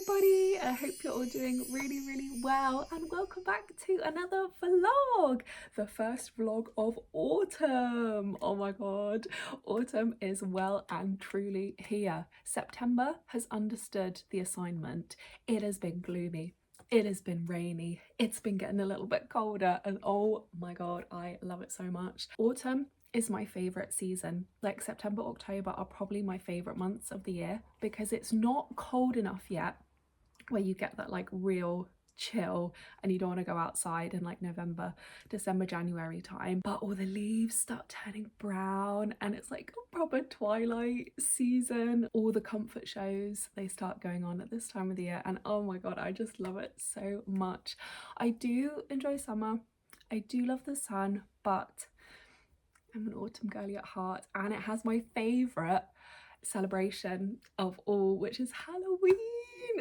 everybody, I hope you're all doing really well, and welcome back to another vlog, the first vlog of autumn. Oh my god, autumn is well and truly here. September has understood the assignment. It has been gloomy, it has been rainy, it's been getting a little bit colder, and oh my god, I love it so much. Autumn is my favorite season. Like September, October are probably my favorite months of the year because it's not cold enough yet where you get that like real chill and you don't want to go outside in like November, December, January time, but all the leaves start turning brown and it's like a proper twilight season. All the comfort shows, they start going on at this time of the year, and oh my god, I just love it so much. I do enjoy summer, I do love the sun, but I'm an autumn girly at heart, and it has my favourite celebration of all, which is Halloween.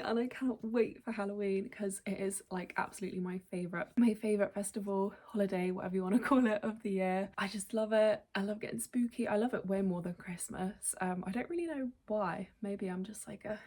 And I cannot wait for Halloween because it is like absolutely my favourite festival, holiday, whatever you want to call it, of the year. I just love it. I love getting spooky. I love it way more than Christmas. I don't really know why. Maybe I'm just like a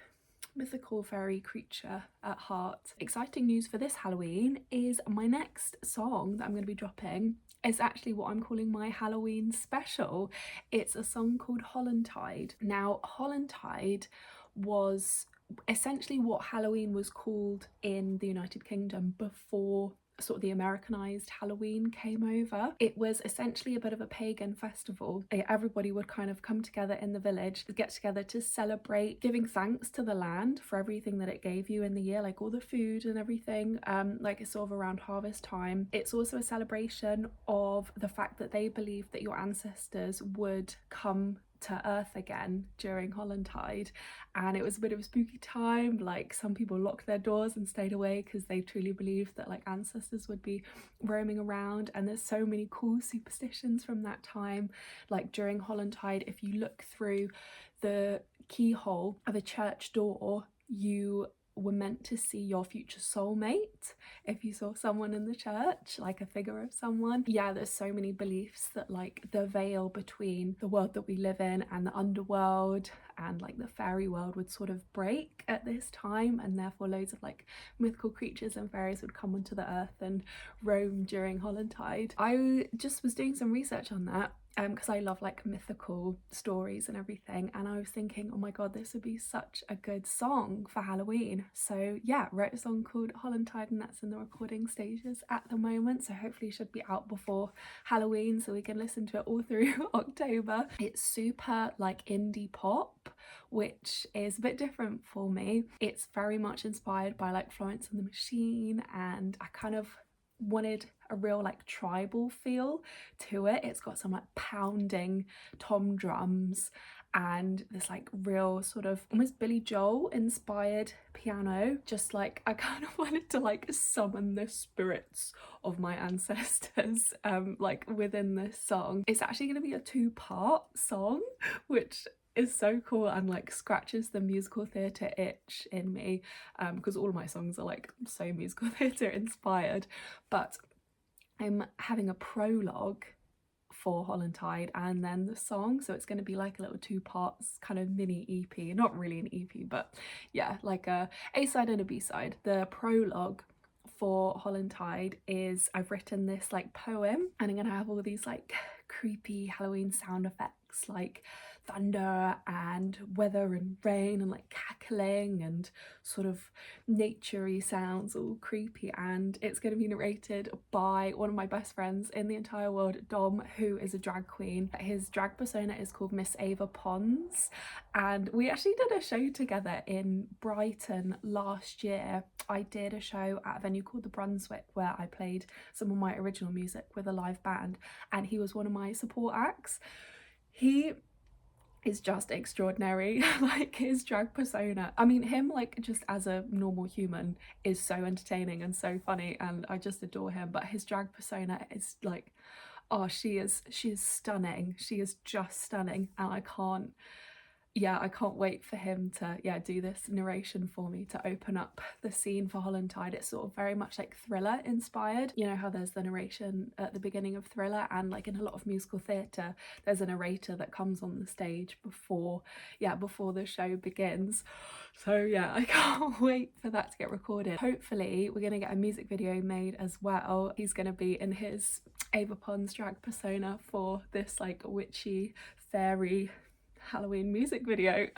mythical fairy creature at heart. Exciting news for this Halloween is my next song that I'm going to be dropping is actually what I'm calling my Halloween special. It's a song called Hollantide. Now, Hollantide was essentially what Halloween was called in the United Kingdom before sort of the Americanized Halloween came over. It was essentially a bit of a pagan festival. Everybody would kind of come together in the village, get together to celebrate giving thanks to the land for everything that it gave you in the year, like all the food and everything. Like it's sort of around harvest time. It's also a celebration of the fact that they believed that your ancestors would come to earth again during Hollantide, and it was a bit of a spooky time. Like some people locked their doors and stayed away because they truly believed that like ancestors would be roaming around, and there's so many cool superstitions from that time. Like during Hollantide, if you look through the keyhole of a church door, you were meant to see your future soulmate if you saw someone in the church, like a figure of someone. Yeah, there's so many beliefs that like the veil between the world that we live in and the underworld and like the fairy world would sort of break at this time, and therefore loads of like mythical creatures and fairies would come onto the earth and roam during Hollantide. I just was doing some research on that because I love like mythical stories and everything, and I was thinking, oh my god, this would be such a good song for Halloween. So yeah, wrote a song called Hollantide, and that's in the recording stages at the moment, so hopefully it should be out before Halloween so we can listen to it all through October. It's super like indie pop, which is a bit different for me. It's very much inspired by like Florence and the Machine, and I kind of wanted a real like tribal feel to it. It's got some like pounding tom drums and this like real sort of almost Billy Joel inspired piano. Just like I kind of wanted to like summon the spirits of my ancestors like within this song. It's actually going to be a two-part song, which is so cool and like scratches the musical theatre itch in me, because all of my songs are like so musical theatre inspired. But I'm having a prologue for Hollantide and then the song, so it's going to be like a little two parts kind of mini EP. Not really an EP, but yeah, like a A-side and a B-side. The prologue for Hollantide is I've written this like poem, and I'm gonna have all these like creepy Halloween sound effects like thunder and weather and rain and like cackling and sort of naturey sounds, all creepy, and it's going to be narrated by one of my best friends in the entire world, Dom, who is a drag queen. His drag persona is called Miss Ava Pons, and we actually did a show together in Brighton last year. I did a show at a venue called the Brunswick where I played some of my original music with a live band, and he was one of my support acts. He is just extraordinary. Like his drag persona, I mean him like just as a normal human is so entertaining and so funny, and I just adore him, but his drag persona is like, oh, she is stunning. She is just stunning, and I can't yeah, I can't wait for him to, yeah, do this narration for me to open up the scene for Holland Tide. It's sort of very much like Thriller inspired. You know how there's the narration at the beginning of Thriller, and like in a lot of musical theatre, there's a narrator that comes on the stage before, yeah, before the show begins. So yeah, I can't wait for that to get recorded. Hopefully we're gonna get a music video made as well. He's gonna be in his Ava Pond's drag persona for this like witchy fairy Halloween music video.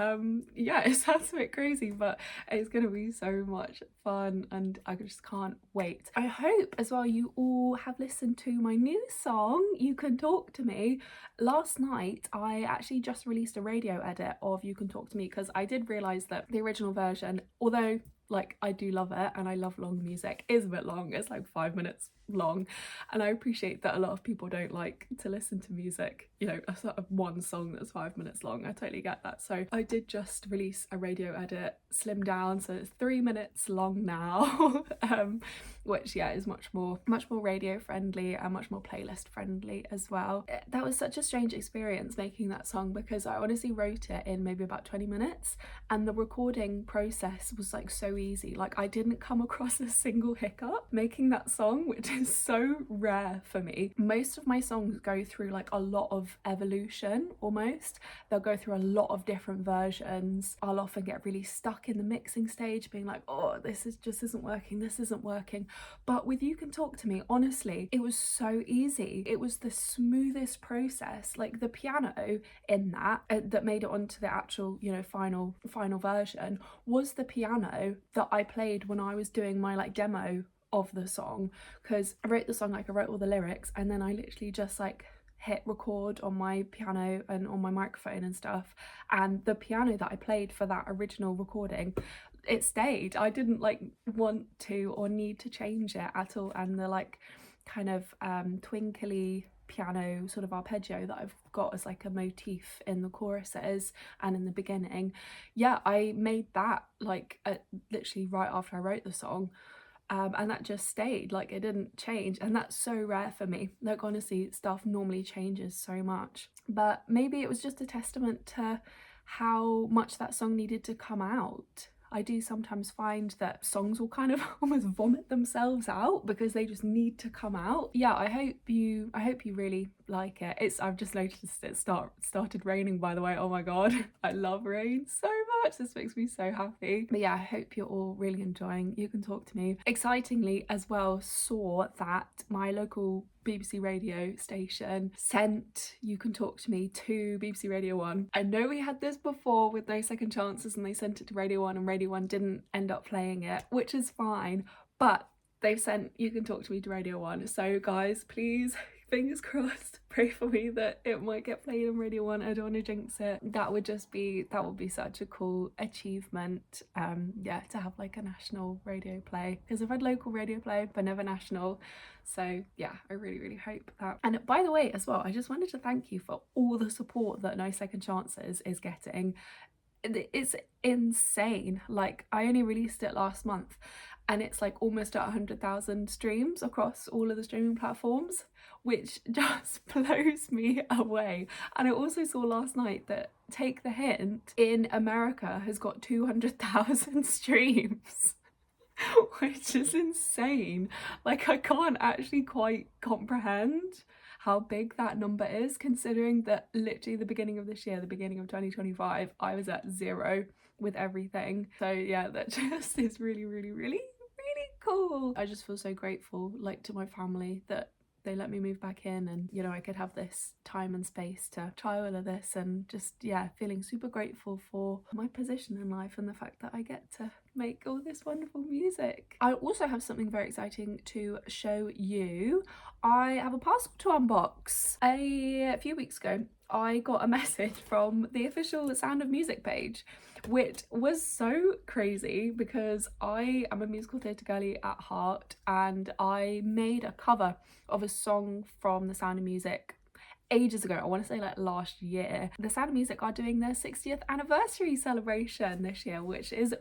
Yeah, it sounds a bit crazy, but it's gonna be so much fun and I just can't wait. I hope as well you all have listened to my new song, You Can Talk to Me. Last night I actually just released a radio edit of You Can Talk to Me because I did realise that the original version, although like I do love it and I love long music, is a bit long. It's like 5 minutes long, and I appreciate that a lot of people don't like to listen to music, you know, a sort of one song that's 5 minutes long. I totally get that. So I did just release a radio edit, slimmed down, so it's 3 minutes long now. Which yeah is much more radio friendly and much more playlist friendly as well. That was such a strange experience making that song because I honestly wrote it in maybe about 20 minutes and the recording process was like so easy. Like I didn't come across a single hiccup making that song, which is so rare for me. Most of my songs go through like a lot of evolution almost. They'll go through a lot of different versions. I'll often get really stuck in the mixing stage being like, oh, this isn't working, this isn't working. But with You Can Talk to Me, honestly, it was so easy. It was the smoothest process. Like the piano in that that made it onto the actual, you know, final version was the piano that I played when I was doing my like demo of the song, because I wrote the song, like I wrote all the lyrics and then I literally just like hit record on my piano and on my microphone and stuff, and the piano that I played for that original recording, it stayed. I didn't like want to or need to change it at all. And the like kind of twinkly piano sort of arpeggio that I've got as like a motif in the choruses and in the beginning, yeah, I made that like literally right after I wrote the song. And that just stayed, like it didn't change, and that's so rare for me. Like honestly, stuff normally changes so much, but maybe it was just a testament to how much that song needed to come out. I do sometimes find that songs will kind of almost vomit themselves out because they just need to come out. Yeah, I hope you really like it. I've just noticed it started raining, by the way. Oh my god, I love rain so much. This makes me so happy. But yeah, I hope you're all really enjoying You Can Talk to Me. Excitingly as well, saw that my local BBC radio station sent You Can Talk to Me to BBC Radio 1. I know we had this before with No Second Chances and they sent it to Radio 1 and Radio 1 didn't end up playing it, which is fine, but they've sent You Can Talk to Me to Radio 1. So guys, please, fingers crossed, pray for me that it might get played on Radio 1. I don't want to jinx it. That would be such a cool achievement. Yeah, to have like a national radio play, because I've had local radio play but never national. So yeah, I really hope that. And by the way as well, I just wanted to thank you for all the support that No Second Chances is getting. It's insane. Like I only released it last month and it's like almost at 100,000 streams across all of the streaming platforms, which just blows me away. And I also saw last night that Take the Hint in America has got 200,000 streams. Which is insane. Like I can't actually quite comprehend how big that number is, considering that literally the beginning of this year, the beginning of 2025, I was at 0 with everything. So yeah, that just is really cool. I just feel so grateful, like, to my family that they let me move back in, and you know, I could have this time and space to try all of this, and just yeah, feeling super grateful for my position in life and the fact that I get to make all this wonderful music. I also have something very exciting to show you. I have a parcel to unbox. A few weeks ago I got a message from the official Sound of Music page, which was so crazy because I am a musical theatre girly at heart, and I made a cover of a song from the Sound of Music ages ago. I want to say like last year. The Sound of Music are doing their 60th anniversary celebration this year, which is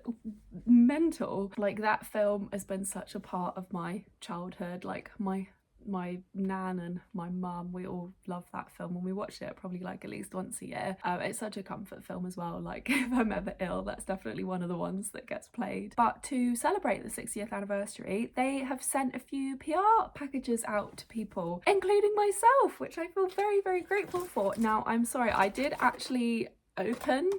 mental. Like that film has been such a part of my childhood, like my my nan and my mum, we all love that film, and we watched it probably like at least once a year. It's such a comfort film as well. Like if I'm ever ill, that's definitely one of the ones that gets played. But to celebrate the 60th anniversary, they have sent a few PR packages out to people, including myself, which I feel very, very grateful for. Now, I'm sorry, I did actually open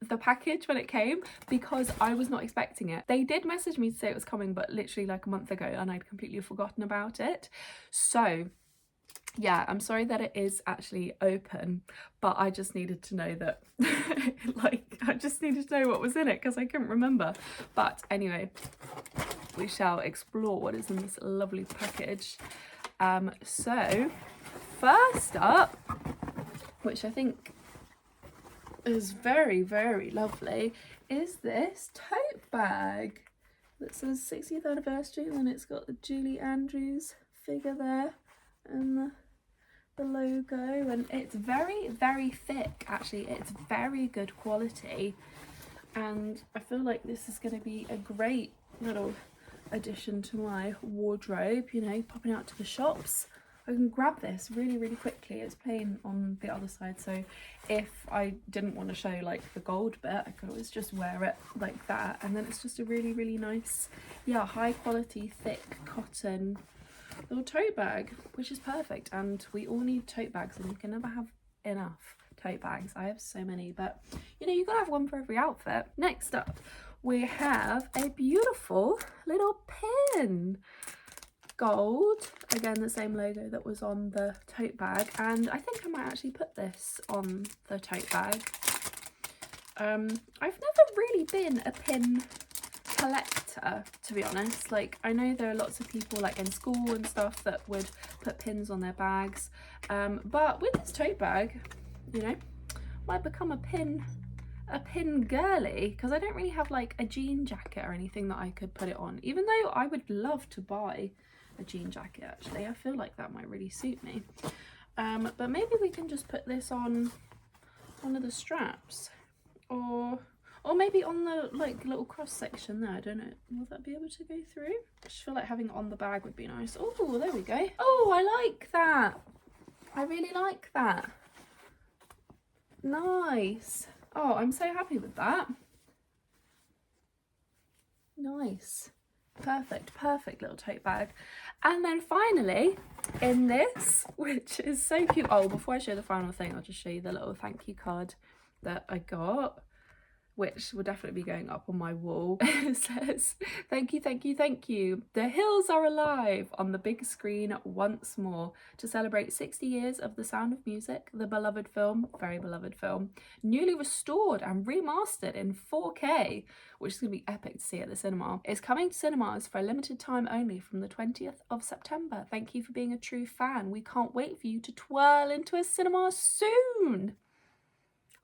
the package when it came because I was not expecting it. They did message me to say it was coming, but literally like a month ago, and I'd completely forgotten about it. So yeah, I'm sorry that it is actually open, but I just needed to know that like I just needed to know what was in it because I couldn't remember. But anyway, we shall explore what is in this lovely package. So first up, which I think is very, very lovely, is this tote bag that says 60th anniversary, and then it's got the Julie Andrews figure there and the logo, and it's very, very thick. Actually, it's very good quality, and I feel like this is going to be a great little addition to my wardrobe, you know, popping out to the shops. I can grab this really, really quickly. It's plain on the other side, so if I didn't want to show like the gold bit, I could always just wear it like that. And then it's just a really, really nice, yeah, high quality, thick cotton little tote bag, which is perfect. And we all need tote bags, and you can never have enough tote bags. I have so many, but you know, you gotta have one for every outfit. Next up, we have a beautiful little pin. Gold, again the same logo that was on the tote bag, and I think I might actually put this on the tote bag. I've never really been a pin collector, to be honest. Like, I know there are lots of people like in school and stuff that would put pins on their bags, but with this tote bag, you know, might become a pin girly, because I don't really have like a jean jacket or anything that I could put it on, even though I would love to buy a jean jacket. Actually, I feel like that might really suit me, but maybe we can just put this on one of the straps, or maybe on the like little cross section there. I don't know, will that be able to go through? I just feel like having it on the bag would be nice. Oh, there we go. Oh, I like that. I really like that. Nice. Oh, I'm so happy with that. Nice. Perfect little tote bag. And then finally, in this, which is so cute. Oh, before I show the final thing, I'll just show you the little thank you card that I got, which will definitely be going up on my wall. It says, thank you. The hills are alive on the big screen once more to celebrate 60 years of The Sound of Music, the beloved film, very beloved film, newly restored and remastered in 4K, which is going to be epic to see at the cinema. It's coming to cinemas for a limited time only from the 20th of September. Thank you for being a true fan. We can't wait for you to twirl into a cinema soon.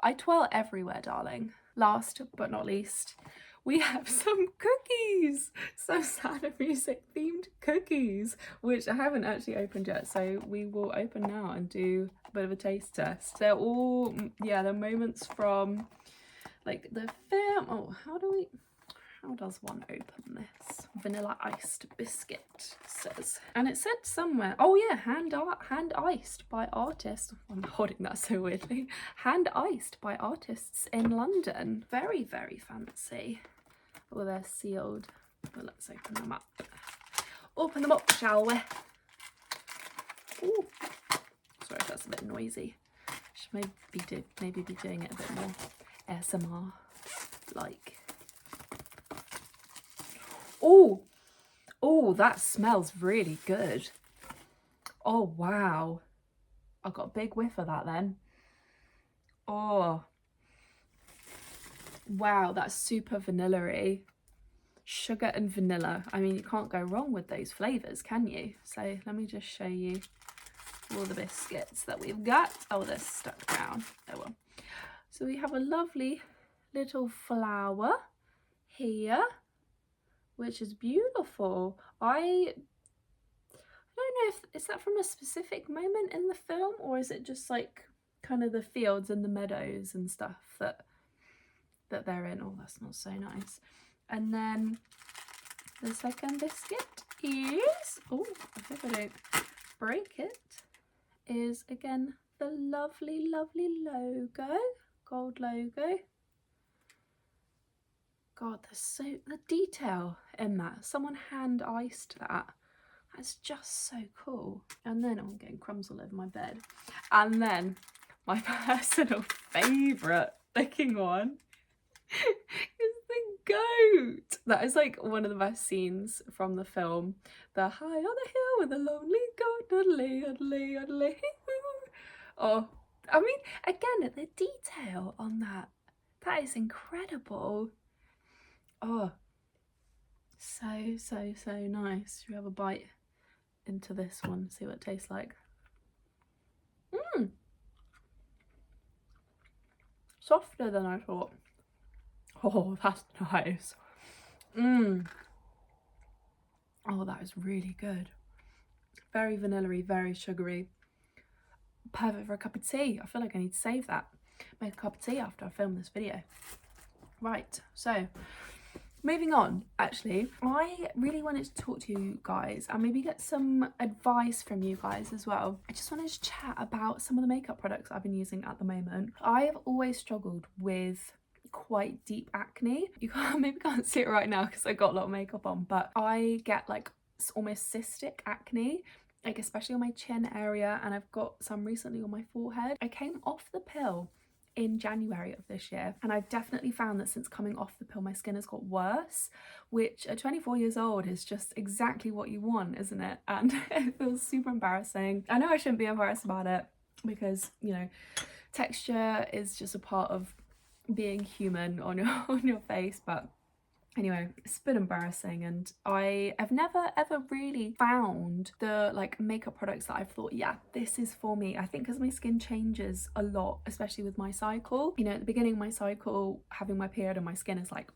I twirl everywhere, darling. Last but not least, we have some cookies, some Sound of Music themed cookies, which I haven't actually opened yet, so we will open now and do a bit of a taste test. They're all, yeah, they're moments from like the film. Oh, how does one open this? Vanilla iced biscuit, it says. And it said somewhere, oh yeah, hand iced by artists. I'm holding that so weirdly. Hand iced by artists in London. Very, very fancy. Oh, they're sealed. Well, let's open them up. Open them up, shall we? Ooh. Sorry if that's a bit noisy. Should maybe be doing it a bit more ASMR like. Oh, that smells really good. Oh, wow. I got a big whiff of that then. Oh, wow, that's super vanilla-y. Sugar and vanilla. I mean, you can't go wrong with those flavours, can you? So let me just show you all the biscuits that we've got. Oh, they're stuck down. Oh well. So we have a lovely little flower here, which is beautiful. I don't know if is that from a specific moment in the film, or is it just like kind of the fields and the meadows and stuff that they're in. Oh, that smells so nice. And then the second biscuit is, oh, I hope I don't break it is again the lovely, lovely logo, gold logo. God, the detail in that. Someone hand iced that. That's just so cool. And then, oh, I'm getting crumbs all over my bed. And then my personal favourite looking one is the goat. That is like one of the best scenes from the film. The high on the hill with the lonely goat, doodly, doodly, doodly. Oh, I mean, again, the detail on that is incredible. Oh, so nice. Should we have a bite into this one, see what it tastes like? Softer than I thought. Oh, that's nice. Oh, that is really good. Very vanilla-y, very sugary. Perfect for a cup of tea. I feel like I need to save that. Make a cup of tea after I film this video. Right, so moving on, actually, I really wanted to talk to you guys and maybe get some advice from you guys as well. I just wanted to chat about some of the makeup products I've been using at the moment. I've always struggled with quite deep acne. You maybe can't see it right now because I got a lot of makeup on, but I get like almost cystic acne, like especially on my chin area, and I've got some recently on my forehead. I came off the pill in January of this year, and I've definitely found that since coming off the pill my skin has got worse, which at 24 years old is just exactly what you want, isn't it? And it feels super embarrassing. I know I shouldn't be embarrassed about it because, you know, texture is just a part of being human on your face, but anyway, it's a bit embarrassing, and I have never ever really found the like makeup products that I've thought, yeah, this is for me. I think because my skin changes a lot, especially with my cycle. You know, at the beginning of my cycle, having my period and my skin is like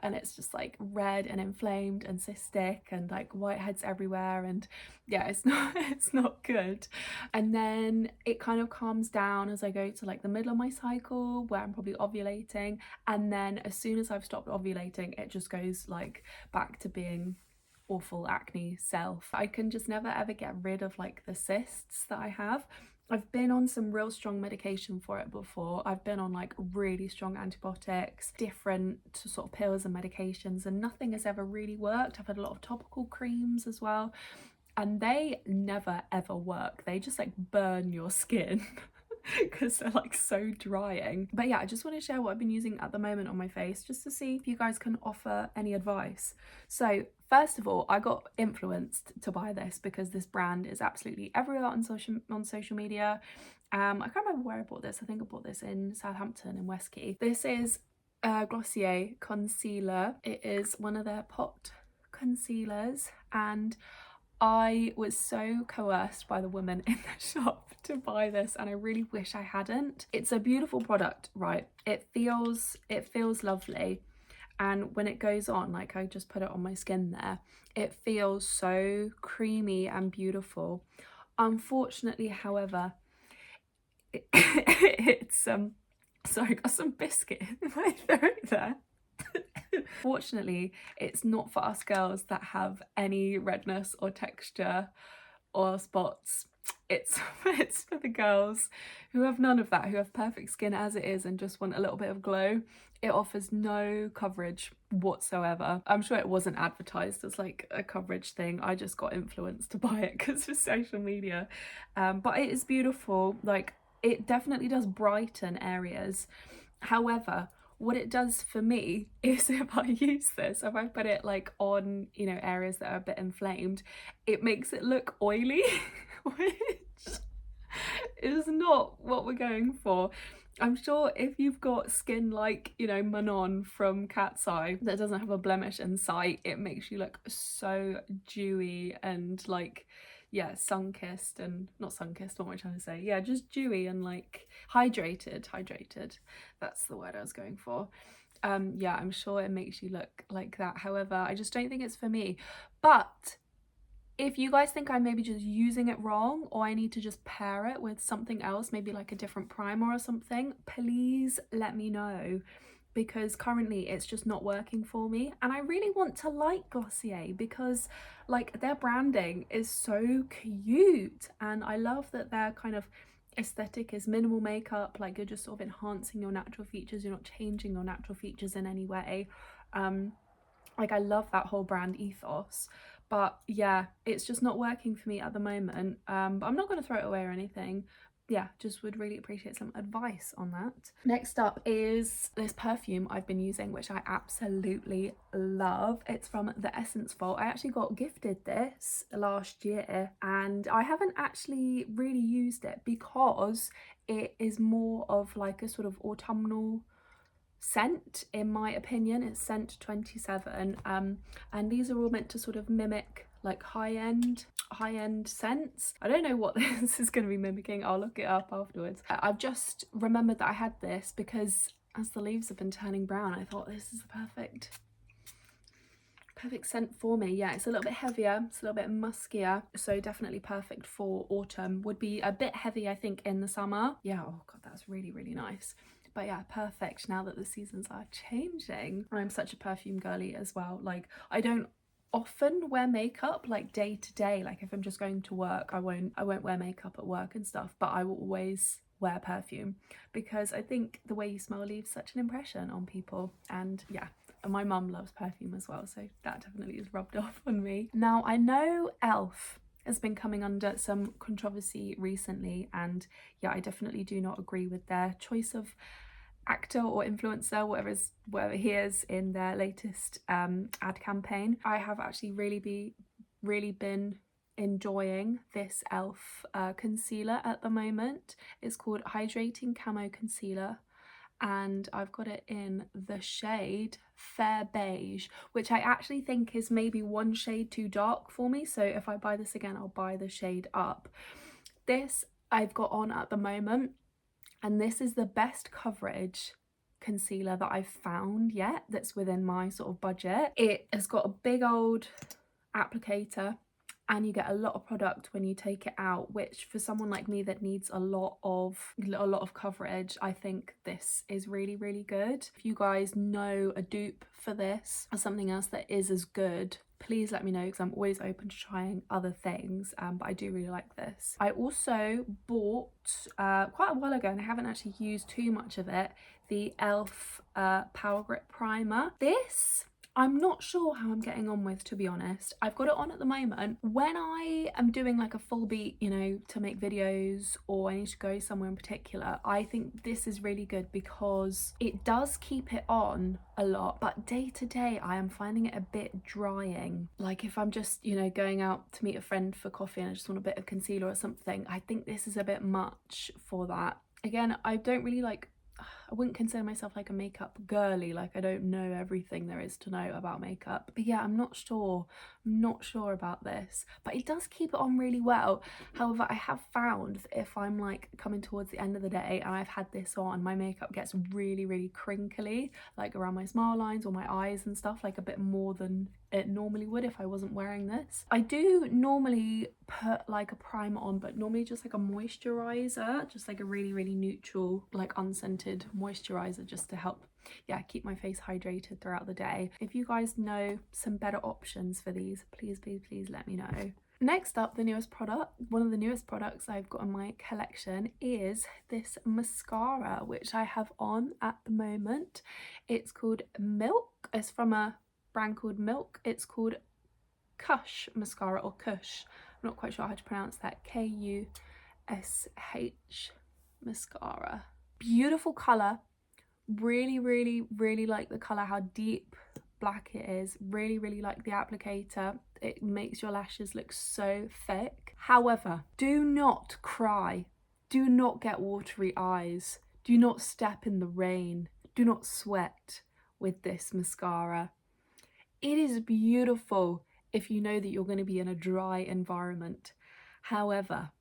and it's just like red and inflamed and cystic and like whiteheads everywhere, and yeah, it's not good. And then it kind of calms down as I go to like the middle of my cycle where I'm probably ovulating, and then as soon as I've stopped ovulating it just goes like back to being awful acne self. I can just never ever get rid of like the cysts that I have. I've been on some real strong medication for it before. I've been on like really strong antibiotics, different sort of pills and medications, and nothing has ever really worked. I've had a lot of topical creams as well, and they never ever work. They just like burn your skin because they're like so drying. But yeah, I just want to share what I've been using at the moment on my face just to see if you guys can offer any advice. So first of all, I got influenced to buy this because this brand is absolutely everywhere on social media. I can't remember where I bought this. I think I bought this in Southampton in West Key. This is Glossier concealer. It is one of their pot concealers, and I was so coerced by the woman in the shop to buy this, and I really wish I hadn't. It's a beautiful product, right? It feels lovely, and when it goes on, like I just put it on my skin there, it feels so creamy and beautiful. Unfortunately, however, it's sorry, got some biscuit in my throat there. Fortunately, it's not for us girls that have any redness or texture or spots. It's for the girls who have none of that, who have perfect skin as it is and just want a little bit of glow. It offers no coverage whatsoever. I'm sure it wasn't advertised as like a coverage thing. I just got influenced to buy it because of social media. But it is beautiful. Like, it definitely does brighten areas. However, what it does for me is if I use this, if I put it like on, you know, areas that are a bit inflamed, it makes it look oily, which is not what we're going for. I'm sure if you've got skin like, you know, Manon from Cat's Eye that doesn't have a blemish in sight, it makes you look so dewy and like, yeah, sun-kissed, and not sun-kissed, what am I trying to say? Yeah, just dewy and like hydrated. That's the word I was going for. Yeah, I'm sure it makes you look like that. However, I just don't think it's for me. But if you guys think I'm maybe just using it wrong, or I need to just pair it with something else, maybe like a different primer or something, please let me know. because currently it's just not working for me, and I really want to like Glossier because like their branding is so cute, and I love that their kind of aesthetic is minimal makeup, like you're just sort of enhancing your natural features, you're not changing your natural features in any way. Like I love that whole brand ethos, but yeah, it's just not working for me at the moment. But I'm not going to throw it away or anything. Yeah, just would really appreciate some advice on that. Next up is this perfume I've been using, which I absolutely love. It's from the Essence Vault. I actually got gifted this last year and I haven't actually really used it because it is more of like a sort of autumnal scent, in my opinion. It's scent 27, and these are all meant to sort of mimic like high-end scents. I don't know what this is going to be mimicking. I'll look it up afterwards. I've just remembered that I had this because as the leaves have been turning brown, I thought this is the perfect scent for me. Yeah, it's a little bit heavier, it's a little bit muskier, so definitely perfect for autumn. Would be a bit heavy I think in the summer. Yeah, oh god, that's really nice. But yeah, perfect now that the seasons are changing. I'm such a perfume girly as well. Like I don't often wear makeup like day to day. Like if I'm just going to work, I won't wear makeup at work and stuff, but I will always wear perfume because I think the way you smell leaves such an impression on people. And yeah, and my mum loves perfume as well, so that definitely is rubbed off on me. Now I know Elf has been coming under some controversy recently, and yeah, I definitely do not agree with their choice of actor or influencer, whatever he is, in their latest ad campaign. I have actually really been enjoying this Elf concealer at the moment. It's called Hydrating Camo Concealer, and I've got it in the shade Fair Beige, which I actually think is maybe one shade too dark for me, so if I buy this again I'll buy the shade up. This I've got on at the moment, and this is the best coverage concealer that I've found yet that's within my sort of budget. It has got a big old applicator and you get a lot of product when you take it out, which for someone like me that needs a lot of coverage, I think this is really good. If you guys know a dupe for this or something else that is as good, please let me know because I'm always open to trying other things, but I do really like this. I also bought quite a while ago, and I haven't actually used too much of it, the Elf Power Grip Primer. This I'm not sure how I'm getting on with, to be honest. I've got it on at the moment. When I am doing like a full beat, you know, to make videos or I need to go somewhere in particular, I think this is really good because it does keep it on a lot, but day to day I am finding it a bit drying. Like if I'm just, you know, going out to meet a friend for coffee and I just want a bit of concealer or something, I think this is a bit much for that. Again, I don't really I wouldn't consider myself like a makeup girly, like I don't know everything there is to know about makeup. But yeah, I'm not sure about this, but it does keep it on really well. However, I have found that if I'm like coming towards the end of the day and I've had this on, my makeup gets really crinkly, like around my smile lines or my eyes and stuff, like a bit more than it normally would if I wasn't wearing this. I do normally put like a primer on, but normally just like a moisturizer, just like a really neutral, like unscented moisturizer, just to help, yeah, keep my face hydrated throughout the day. If you guys know some better options for these, please let me know. Next up, the newest product, one of the newest products I've got in my collection is this mascara, which I have on at the moment. It's called Milk. It's from a brand called Milk. It's called Kush mascara, or Kush. I'm not quite sure how to pronounce that. Kush mascara. Beautiful colour. Really like the colour, how deep black it is. Really like the applicator. It makes your lashes look so thick. However, do not cry. Do not get watery eyes. Do not step in the rain. Do not sweat with this mascara. It is beautiful if you know that you're going to be in a dry environment. However,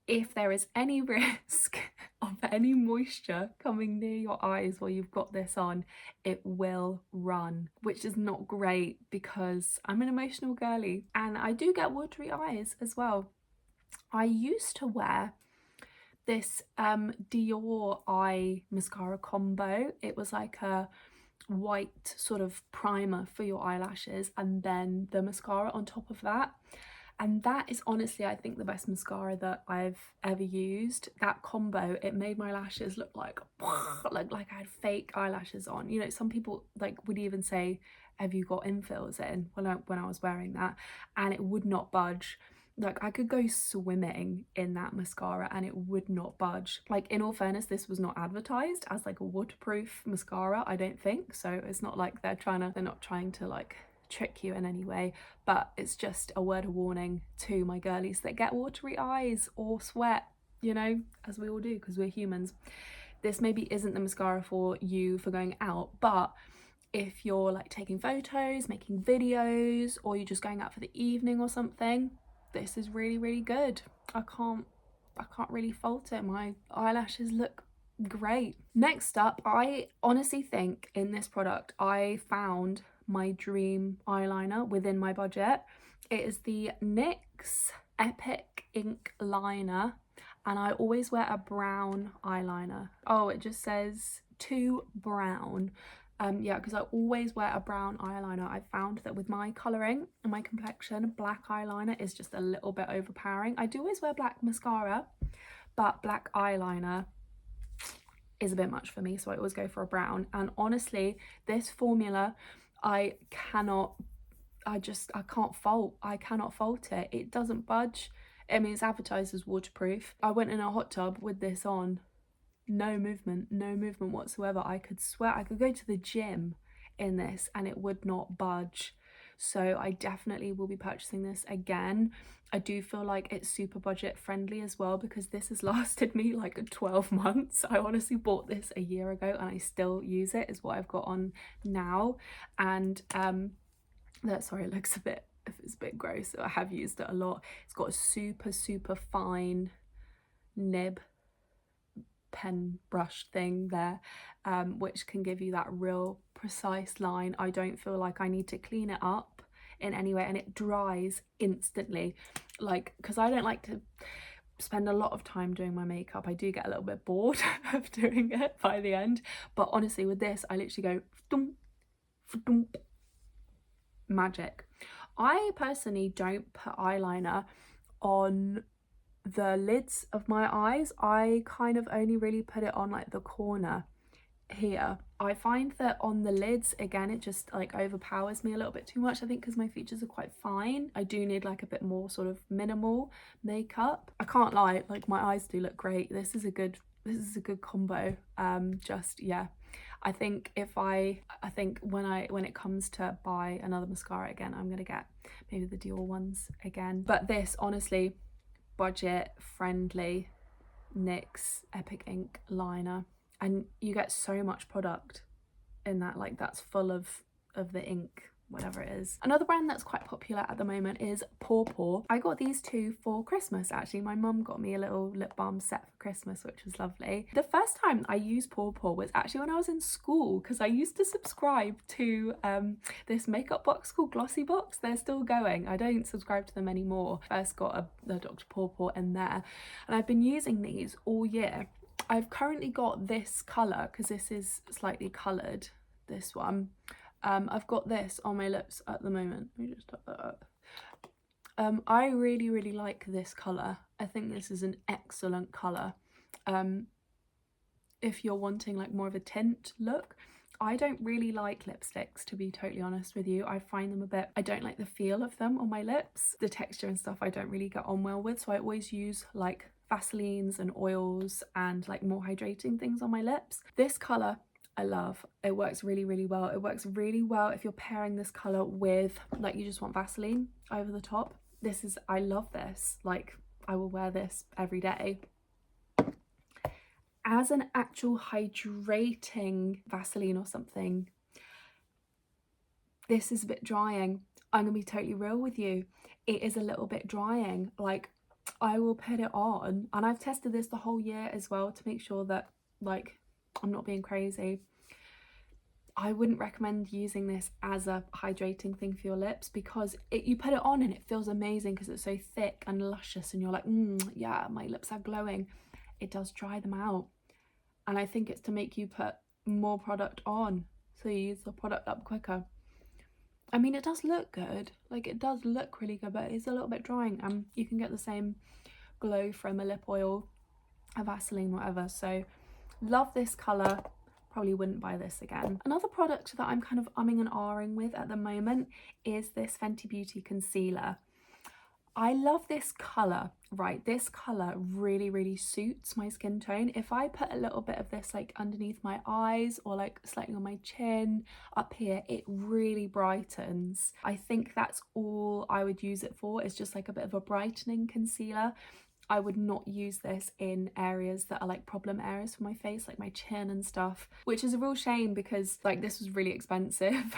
if there is any risk of any moisture coming near your eyes while you've got this on, it will run, which is not great because I'm an emotional girly and I do get watery eyes as well. I used to wear this Dior eye mascara combo. It was like a white sort of primer for your eyelashes and then the mascara on top of that, and that is honestly, I think, the best mascara that I've ever used. That combo, it made my lashes look like I had fake eyelashes on. You know, some people like would even say, have you got infills in, when I was wearing that, and it would not budge. Like, I could go swimming in that mascara and it would not budge. Like, in all fairness, this was not advertised as like a waterproof mascara, I don't think. So it's not like they're not trying to like trick you in any way, but it's just a word of warning to my girlies that get watery eyes or sweat, you know, as we all do because we're humans. This maybe isn't the mascara for you for going out, but if you're like taking photos, making videos, or you're just going out for the evening or something, this is really, really good. I can't really fault it. My eyelashes look great. Next up, I honestly think in this product I found my dream eyeliner within my budget. It is the NYX Epic Ink Liner, and I always wear a brown eyeliner. Oh, it just says to brown. Yeah, because I always wear a brown eyeliner. I found that with my colouring and my complexion, black eyeliner is just a little bit overpowering. I do always wear black mascara, but black eyeliner is a bit much for me, so I always go for a brown. And honestly, this formula, I cannot fault it. It doesn't budge. I mean, it's advertised as waterproof. I went in a hot tub with this on. No movement whatsoever. I could swear I could go to the gym in this and it would not budge. So I definitely will be purchasing this again. I do feel like it's super budget friendly as well because this has lasted me like 12 months. I honestly bought this a year ago and I still use it, is what I've got on now. And sorry, it looks a bit, if it's a bit gross, I have used it a lot. It's got a super fine nib pen brush thing there, which can give you that real precise line. I don't feel like I need to clean it up in any way, and it dries instantly. Like, because I don't like to spend a lot of time doing my makeup, I do get a little bit bored of doing it by the end, but honestly with this I literally go thump, magic. I personally don't put eyeliner on the lids of my eyes. I kind of only really put it on like the corner here. I find that on the lids, again, it just like overpowers me a little bit too much, I think, because my features are quite fine. I do need like a bit more sort of minimal makeup. I can't lie, like my eyes do look great. This is a good combo. Just, yeah, I think when it comes to buy another mascara again, I'm gonna get maybe the Dior ones again. But this, honestly, budget friendly NYX Epic Ink Liner, and you get so much product in that, like that's full of the ink, whatever it is. Another brand that's quite popular at the moment is Parcel. I got these two for Christmas actually. My mum got me a little lip balm set for Christmas, which was lovely. The first time I used Parcel was actually when I was in school, because I used to subscribe to this makeup box called Glossy Box. They're still going. I don't subscribe to them anymore. First got a Dr. Parcel in there, and I've been using these all year. I've currently got this colour because this is slightly coloured, this one. I've got this on my lips at the moment. Let me just top that up. I really like this colour. I think this is an excellent colour. If you're wanting like more of a tint look. I don't really like lipsticks, to be totally honest with you. I find them I don't like the feel of them on my lips. The texture and stuff I don't really get on well with, so I always use like Vaselines and oils and like more hydrating things on my lips. This colour I love. It works really well. It works really well if you're pairing this colour with, like, you just want Vaseline over the top. I love this. Like, I will wear this every day. As an actual hydrating Vaseline or something, this is a bit drying. I'm gonna be totally real with you. It is a little bit drying. Like, I will put it on, and I've tested this the whole year as well to make sure that, like, I'm not being crazy. I wouldn't recommend using this as a hydrating thing for your lips, because you put it on and it feels amazing because it's so thick and luscious and you're like, yeah, my lips are glowing. it does dry them out. And I think it's to make you put more product on, so you use the product up quicker. I mean, it does look good, like it does look really good, but it's a little bit drying. You can get the same glow from a lip oil, a Vaseline, whatever. So love this colour, probably wouldn't buy this again. Another product that I'm kind of umming and ahhing with at the moment is this Fenty Beauty concealer. I love this colour, right? This colour really suits my skin tone. If I put a little bit of this like underneath my eyes or like slightly on my chin, up here, it really brightens. I think that's all I would use it for, is just like a bit of a brightening concealer. I would not use this in areas that are like problem areas for my face, like my chin and stuff, which is a real shame because like this was really expensive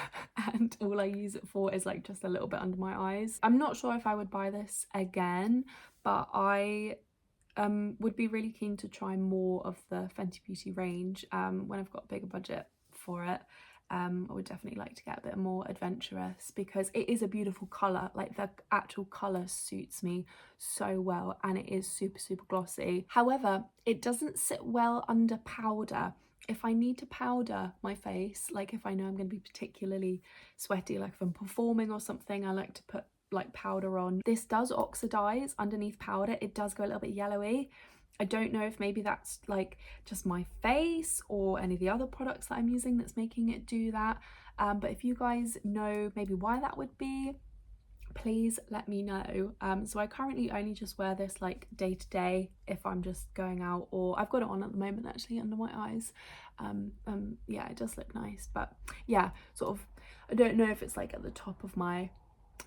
and all I use it for is like just a little bit under my eyes. I'm not sure if I would buy this again, but I would be really keen to try more of the Fenty Beauty range when I've got a bigger budget for it. I would definitely like to get a bit more adventurous because it is a beautiful colour. Like the actual colour suits me so well and it is super glossy. However, it doesn't sit well under powder. If I need to powder my face, like if I know I'm going to be particularly sweaty, like if I'm performing or something, I like to put like powder on. This does oxidize underneath powder. It does go a little bit yellowy. I don't know if maybe that's like just my face or any of the other products that I'm using that's making it do that. But if you guys know maybe why that would be, please let me know. So I currently only just wear this like day to day if I'm just going out, or I've got it on at the moment actually under my eyes. Yeah, it does look nice, but yeah, sort of, I don't know if it's like at the top of my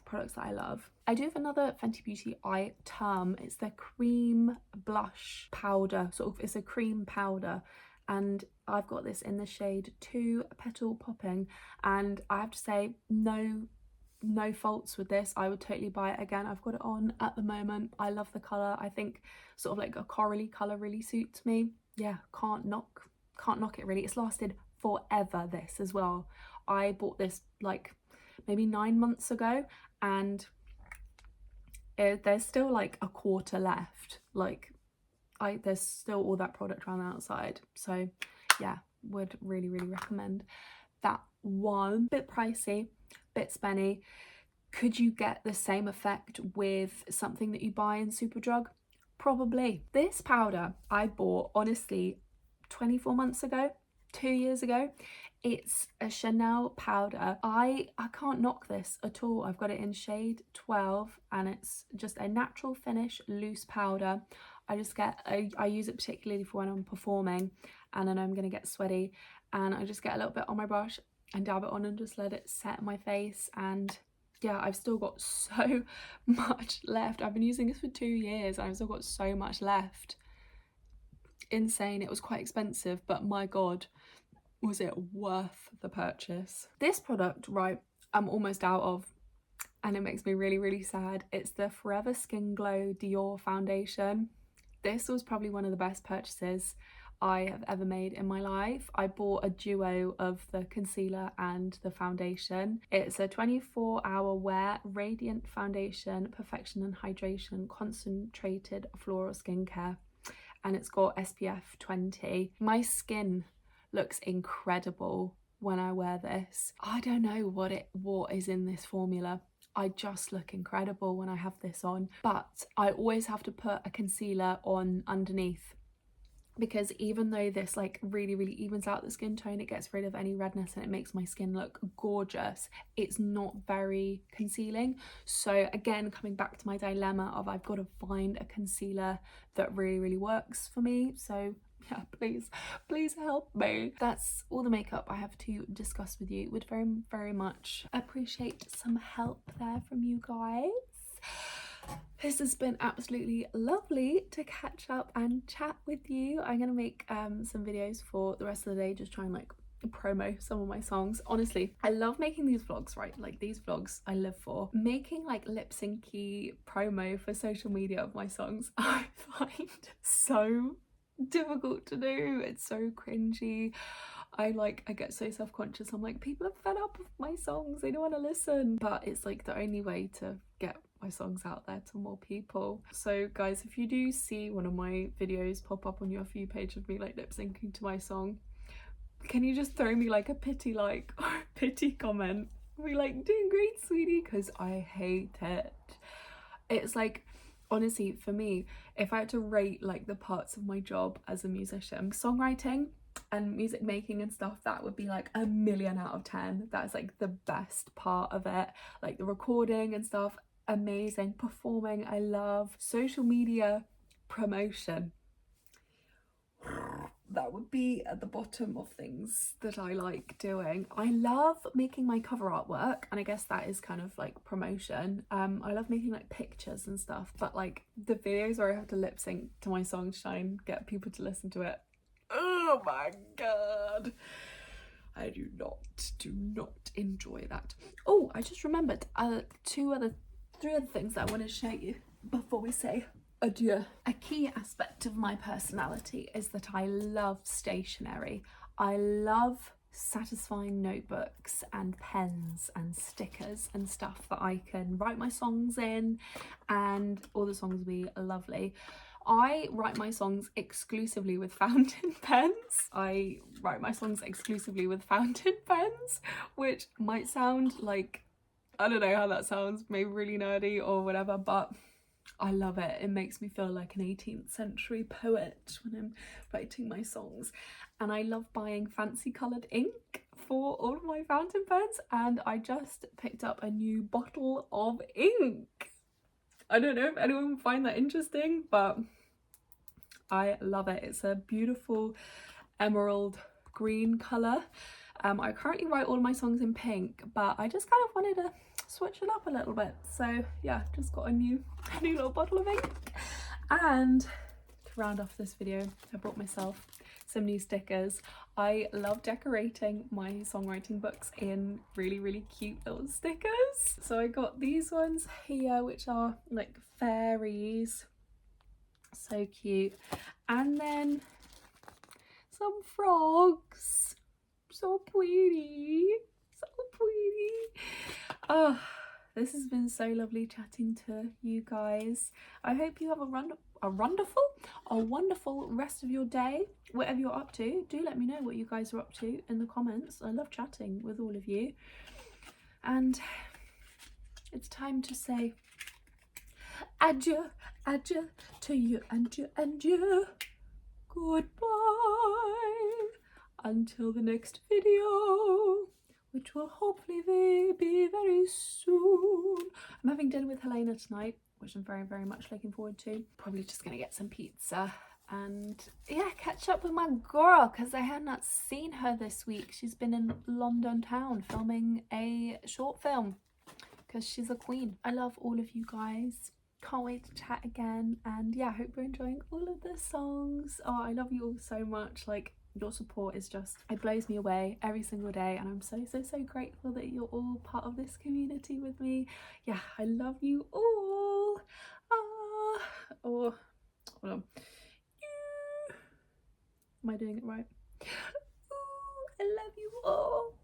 products that I love. I do have another Fenty Beauty item. It's their cream blush powder, sort of, it's a cream powder, and I've got this in the shade 2 Petal Popping, and I have to say no faults with this. I would totally buy it again. I've got it on at the moment. I love the colour. I think sort of like a corally colour really suits me. Yeah, can't knock it really. It's lasted forever, this as well. I bought this like maybe 9 months ago and there's still like a quarter left. Like there's still all that product around the outside. So yeah, would really recommend that one. Bit pricey, bit spenny. Could you get the same effect with something that you buy in Superdrug? Probably. This powder I bought honestly 24 months ago, 2 years ago. It's a Chanel powder. I can't knock this at all. I've got it in shade 12 and it's just a natural finish loose powder. I use it particularly for when I'm performing and then I'm gonna get sweaty, and I just get a little bit on my brush and dab it on and just let it set my face. And yeah, I've still got so much left. I've been using this for 2 years and I've still got so much left. Insane. It was quite expensive, but my god, was it worth the purchase. This product, right, I'm almost out of, and it makes me really sad. It's the Forever Skin Glow Dior foundation. This was probably one of the best purchases I have ever made in my life. I bought a duo of the concealer and the foundation. It's a 24-hour wear radiant foundation, perfection and hydration, concentrated floral skincare, and it's got SPF 20. My skin looks incredible when I wear this. I don't know what is in this formula. I just look incredible when I have this on, but I always have to put a concealer on underneath, because even though this like really evens out the skin tone, it gets rid of any redness and it makes my skin look gorgeous, it's not very concealing. So again, coming back to my dilemma of I've got to find a concealer that really works for me. So yeah, please help me. That's all the makeup I have to discuss with you. Would very much appreciate some help there from you guys. This has been absolutely lovely to catch up and chat with you. I'm gonna make some videos for the rest of the day, just trying like promo some of my songs. Honestly, I love making these vlogs, right? Like these vlogs I live for. Making like lip syncy promo for social media of my songs, I find so difficult to do. It's so cringy. I get so self-conscious. I'm like, people are fed up with my songs, they don't want to listen, but it's like the only way to get my songs out there to more people. So guys, if you do see one of my videos pop up on your For You page of me like lip syncing to my song, can you just throw me like a pity like or a pity comment? Be like, doing great, sweetie, because I hate it. It's like, honestly, for me, if I had to rate like the parts of my job as a musician, songwriting and music making and stuff, that would be like a 1,000,000 out of 10. That's like the best part of it. Like the recording and stuff, amazing. Performing, I love. Social media promotion, that would be at the bottom of things that I like doing. I love making my cover artwork, and I guess that is kind of like promotion. I love making like pictures and stuff, but like the videos where I have to lip sync to my song to try and get people to listen to it, oh my god, I do not enjoy that. Oh, I just remembered three other things that I want to show you before we say adieu. A key aspect of my personality is that I love stationery. I love satisfying notebooks and pens and stickers and stuff that I can write my songs in, and all the songs will be lovely. I write my songs exclusively with fountain pens. Which might sound like, I don't know how that sounds, maybe really nerdy or whatever, but I love it. It makes me feel like an 18th century poet when I'm writing my songs. And I love buying fancy coloured ink for all of my fountain pens, and I just picked up a new bottle of ink. I don't know if anyone would find that interesting, but I love it. It's a beautiful emerald green colour. I currently write all my songs in pink, but I just kind of wanted to switch it up a little bit. So yeah, just got a new little bottle of ink. And to round off this video, I bought myself some new stickers. I love decorating my songwriting books in really cute little stickers. So I got these ones here, which are like fairies. So cute. And then some frogs. So pretty. Oh, this has been so lovely chatting to you guys. I hope you have a wonderful rest of your day, whatever you're up to. Do let me know what you guys are up to in the comments. I love chatting with all of you. And it's time to say adieu to you, and you. Goodbye until the next video, which will hopefully be very soon. I'm having dinner with Helena tonight, which I'm very much looking forward to. Probably just gonna get some pizza and yeah, catch up with my girl, because I have not seen her this week. She's been in London town filming a short film because she's a queen. I love all of you guys. Can't wait to chat again, and yeah, I hope you're enjoying all of the songs. Oh, I love you all so much. Like, your support is just, it blows me away every single day, and I'm so grateful that you're all part of this community with me. Yeah, I love you all. Hold on. Am I doing it right? Ooh, I love you all.